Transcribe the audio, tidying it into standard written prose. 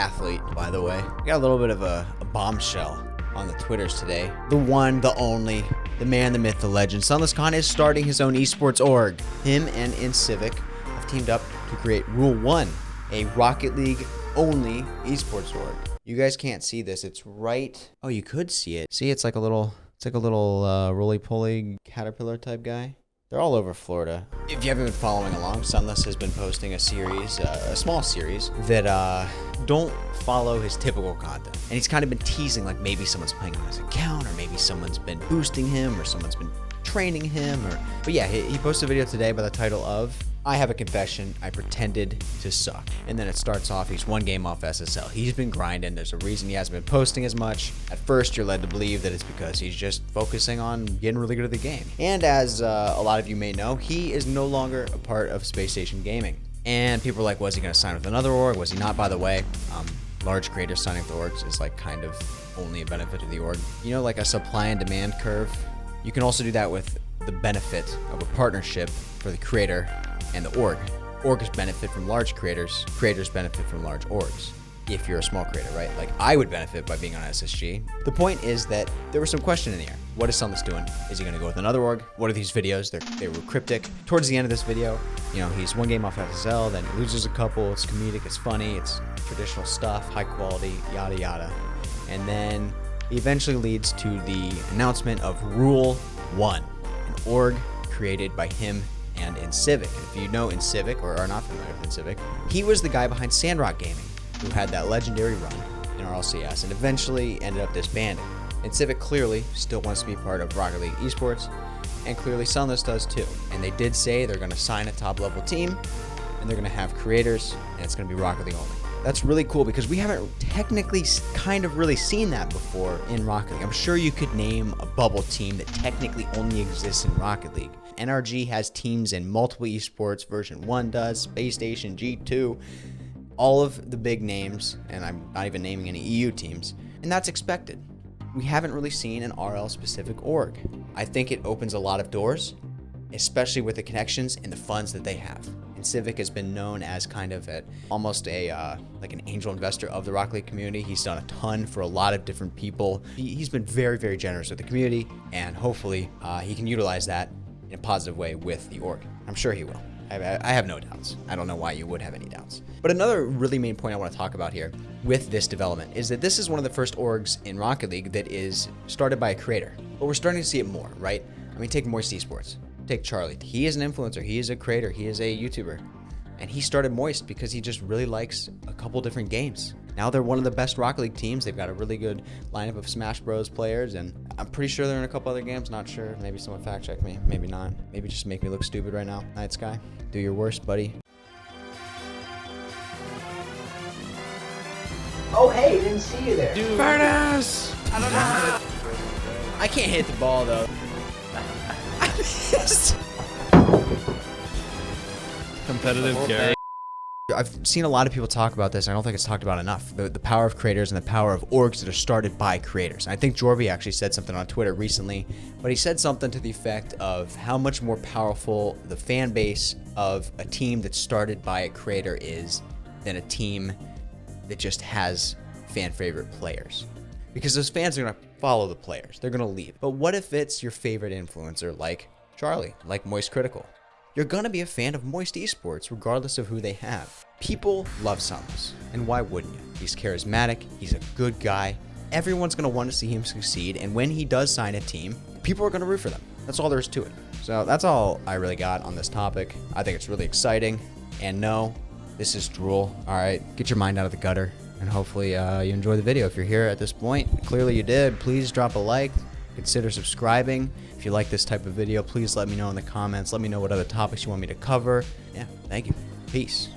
athlete, by the way. We got a little bit of a bombshell on the Twitters today. The one, the only, the man, the myth, the legend. SunlessKhan is starting his own esports org. Him and Incivik have teamed up to create Rule 1, a Rocket League only esports org. You guys can't see this. It's right. Oh, you could see it. See, it's like a little roly-poly caterpillar type guy. They're all over Florida. If you haven't been following along, Sunless has been posting a series, a small series, that don't follow his typical content. And he's kind of been teasing, like maybe someone's playing on his account, or maybe someone's been boosting him, or someone's been training him, but yeah, he posted a video today by the title of, I have a confession, I pretended to suck. And then it starts off, he's one game off SSL. He's been grinding, there's a reason he hasn't been posting as much. At first, you're led to believe that it's because he's just focusing on getting really good at the game. And as a lot of you may know, he is no longer a part of Space Station Gaming. And people are like, was he gonna sign with another org? Was he not, by the way? Large creators signing with orgs is like kind of only a benefit to the org. You know, like a supply and demand curve? You can also do that with the benefit of a partnership for the creator and the org. Orgs benefit from large creators, creators benefit from large orgs. If you're a small creator, right? Like I would benefit by being on SSG. The point is that there was some question in the air. What is Sunless doing? Is he gonna go with another org? What are these videos? They were cryptic. Towards the end of this video, you know, he's one game off SSL, then loses a couple, it's comedic, it's funny, it's traditional stuff, high quality, yada yada. And then it eventually leads to the announcement of Rule 1, an org created by him and Incivik. If you know Incivik or are not familiar with Incivik, he was the guy behind Sandrock Gaming, who had that legendary run in RLCS and eventually ended up disbanding. Incivik clearly still wants to be part of Rocket League Esports, and clearly Sunless does too. And they did say they're going to sign a top-level team, and they're going to have creators, and it's going to be Rocket League only. That's really cool because we haven't technically kind of really seen that before in Rocket League. I'm sure you could name a bubble team that technically only exists in Rocket League. NRG has teams in multiple esports. Version 1 does, Space Station, G2, all of the big names, and I'm not even naming any EU teams, and that's expected. We haven't really seen an RL specific org. I think it opens a lot of doors, especially with the connections and the funds that they have. Incivik has been known as kind of almost like an angel investor of the Rocket League community. He's done a ton for a lot of different people. He's been very, very generous with the community, and hopefully he can utilize that in a positive way with the org. I'm sure he will. I have no doubts. I don't know why you would have any doubts. But another really main point I want to talk about here with this development is that this is one of the first orgs in Rocket League that is started by a creator. But we're starting to see it more, right? I mean, take Moist Esports. Take Charlie. He is an influencer. He is a creator. He is a YouTuber. And he started Moist because he just really likes a couple different games. Now they're one of the best Rocket League teams. They've got a really good lineup of Smash Bros players, and I'm pretty sure they're in a couple other games. Not sure. Maybe someone fact check me. Maybe not. Maybe just make me look stupid right now. Night Sky, do your worst, buddy. Oh, hey, didn't see you there. TheeFURNAS! I don't know. I can't hit the ball though. Competitive Gary. I've seen a lot of people talk about this. I don't think it's talked about enough. The power of creators and the power of orgs that are started by creators. I think Jorvi actually said something on Twitter recently, but he said something to the effect of how much more powerful the fan base of a team that's started by a creator is than a team that just has fan favorite players. Because those fans are going to follow the players. They're going to leave. But what if it's your favorite influencer like Charlie, like Moist Critical? You're going to be a fan of Moist Esports regardless of who they have. People love Sunless, and why wouldn't you? He's charismatic, he's a good guy, everyone's going to want to see him succeed, and when he does sign a team, people are going to root for them. That's all there is to it. So that's all I really got on this topic. I think it's really exciting, and no, this is drool. Alright, get your mind out of the gutter, and hopefully you enjoy the video. If you're here at this point, clearly you did, please drop a like. Consider subscribing. If you like this type of video, please let me know in the comments. Let me know what other topics you want me to cover. Yeah, thank you. Peace.